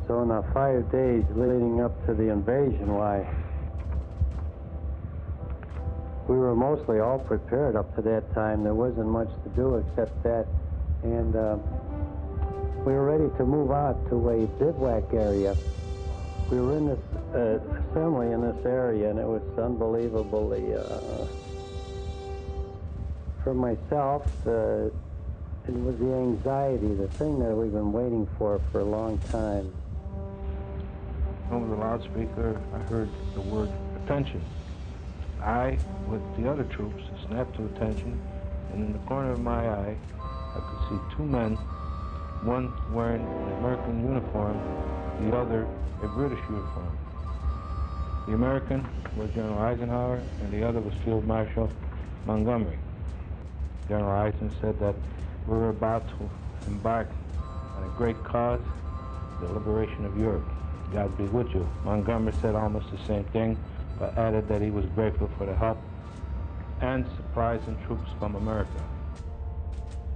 So in the 5 days leading up to the invasion, why, we were mostly all prepared up to that time. There wasn't much to do except that. And we were ready to move out to a bivouac area. We were in this assembly in this area, and it was unbelievably, for myself, it was the anxiety, the thing that we've been waiting for a long time. Over the loudspeaker, I heard the word attention. I, with the other troops, snapped to attention, and in the corner of my eye, I could see two men, one wearing an American uniform, the other a British uniform. The American was General Eisenhower, and the other was Field Marshal Montgomery. General Eisenhower said that we were about to embark on a great cause, the liberation of Europe. God be with you. Montgomery said almost the same thing, but added that he was grateful for the help and surprising troops from America.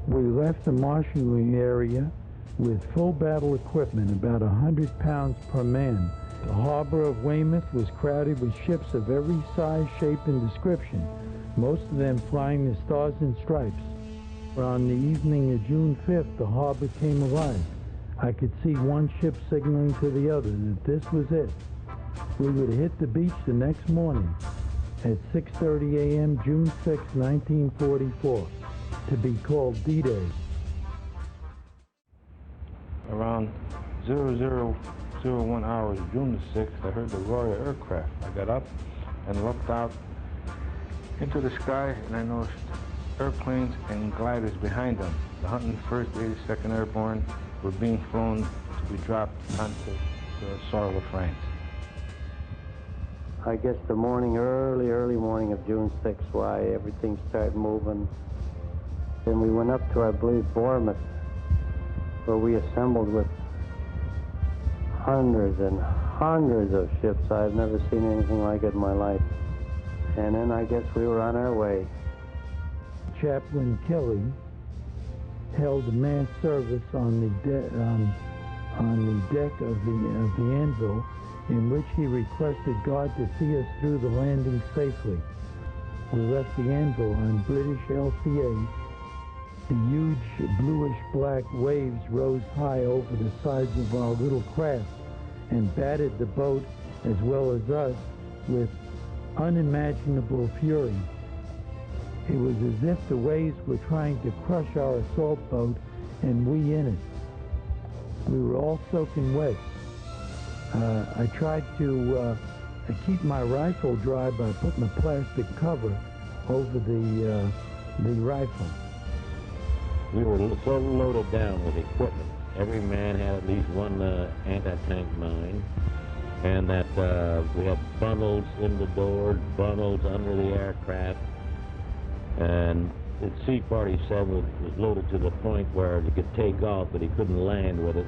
We left the marshalling area with full battle equipment, about 100 pounds per man. The harbor of Weymouth was crowded with ships of every size, shape, and description, most of them flying the Stars and Stripes. On the evening of June 5th, the harbor came alive. I could see one ship signaling to the other that this was it. We would hit the beach the next morning at 6:30 a.m., June 6, 1944, to be called D-Day. Around 0001 hours, June the 6th, I heard the roar of aircraft. I got up and looked out into the sky, and I noticed airplanes and gliders behind them. The 101st, 82nd Airborne were being flown to be dropped onto the soil of France. I guess the morning, early morning of June 6th, why everything started moving. Then we went up to, I believe, Bournemouth, where we assembled with hundreds and hundreds of ships. I've never seen anything like it in my life. And then I guess we were on our way. Chaplain Kelly held a mass service on the deck of the Anvil, in which he requested God to see us through the landing safely. We left the Anvil on British LCA. The huge bluish-black waves rose high over the sides of our little craft and battered the boat, as well as us, with unimaginable fury. It was as if the waves were trying to crush our assault boat and we in it. We were all soaking wet. I tried to keep my rifle dry by putting a plastic cover over the rifle. We were so loaded down with equipment. Every man had at least one anti-tank mine, and that we had funnels in the doors, funnels under the aircraft, and the C-47 was loaded to the point where he could take off, but he couldn't land with it,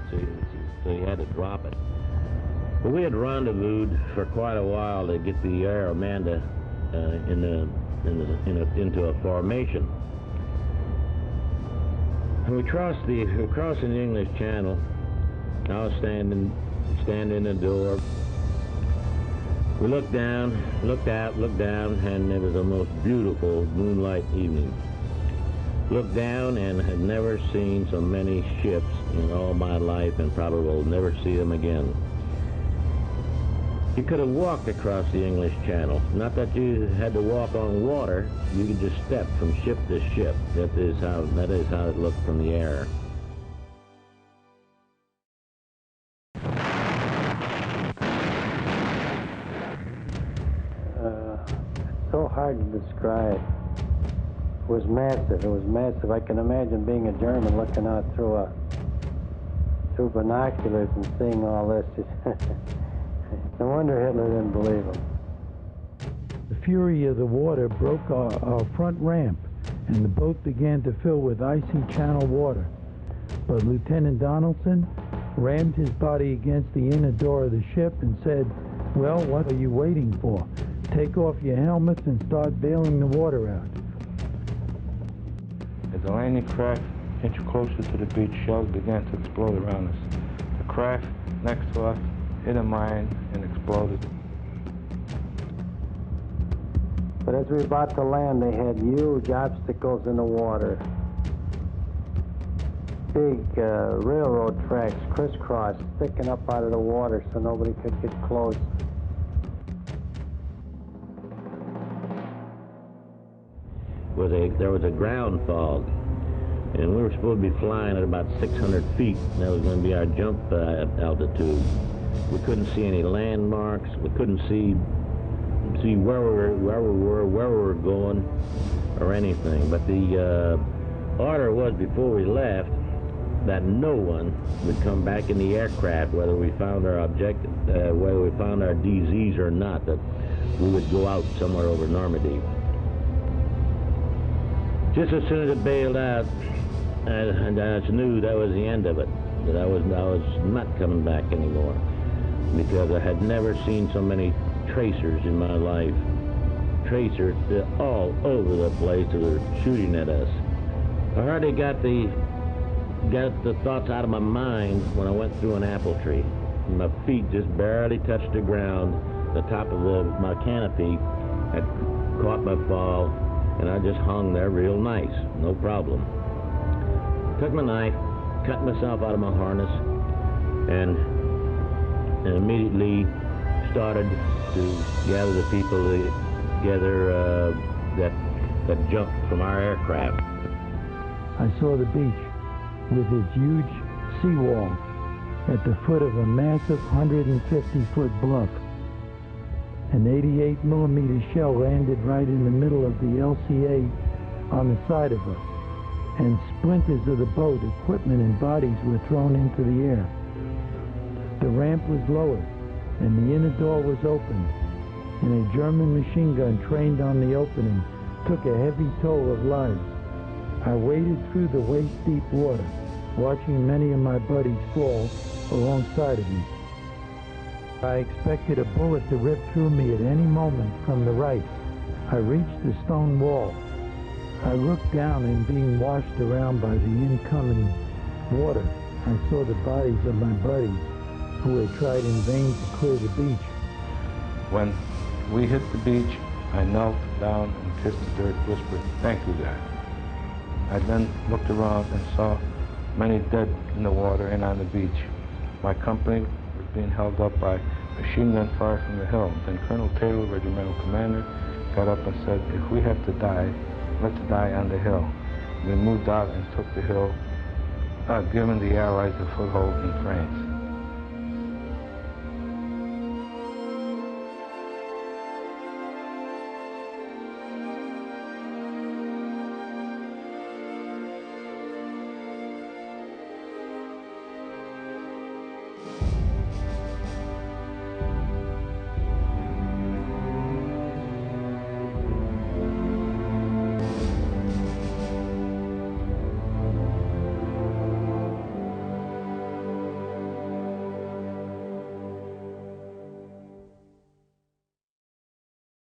so he had to drop it. But we had rendezvoused for quite a while to get the Air Amanda into a formation. And we crossed the English Channel. I was standing in the door. We looked down, looked out, looked down, and it was the most beautiful moonlight evening. Looked down and had never seen so many ships in all my life, and probably will never see them again. You could have walked across the English Channel. Not that you had to walk on water. You could just step from ship to ship. That is how it looked from the air. It's so hard to describe. It was massive. It was massive. I can imagine being a German looking out through binoculars and seeing all this. No wonder Hitler didn't believe him. The fury of the water broke our front ramp, and the boat began to fill with icy channel water. But Lieutenant Donaldson rammed his body against the inner door of the ship and said, "Well, what are you waiting for? Take off your helmets and start bailing the water out." As the landing craft inched closer to the beach, shells began to explode around us. The craft next to us, hit a mine, and exploded. But as we were about to land, they had huge obstacles in the water. Big railroad tracks crisscross sticking up out of the water so nobody could get close. There was a ground fog, and we were supposed to be flying at about 600 feet, and that was going to be our jump altitude. We couldn't see any landmarks. We couldn't see where we were going, or anything. But the order was before we left that no one would come back in the aircraft, whether we found our objective, whether we found our DZs or not. That we would go out somewhere over Normandy. Just as soon as it bailed out, I just knew that was the end of it. That I was not coming back anymore, because I had never seen so many tracers in my life. Tracers all over the place that were shooting at us. I hardly got the thoughts out of my mind when I went through an apple tree. My feet just barely touched the ground. The top of my canopy had caught my fall, and I just hung there real nice, no problem. Took my knife, cut myself out of my harness, and immediately started to gather the people together that jumped from our aircraft. I saw the beach with its huge seawall at the foot of a massive 150-foot bluff. An 88mm shell landed right in the middle of the LCA on the side of us, and splinters of the boat, equipment, and bodies were thrown into the air. The ramp was lowered, and the inner door was opened, and a German machine gun trained on the opening took a heavy toll of lives. I waded through the waist-deep water, watching many of my buddies fall alongside of me. I expected a bullet to rip through me at any moment from the right. I reached the stone wall. I looked down, and being washed around by the incoming water, I saw the bodies of my buddies who had tried in vain to clear the beach. When we hit the beach, I knelt down and kissed the dirt, whispered, "Thank you, God." I then looked around and saw many dead in the water and on the beach. My company was being held up by machine gun fire from the hill. Then Colonel Taylor, regimental commander, got up and said, "If we have to die, let's die on the hill." We moved out and took the hill, giving the Allies a foothold in France.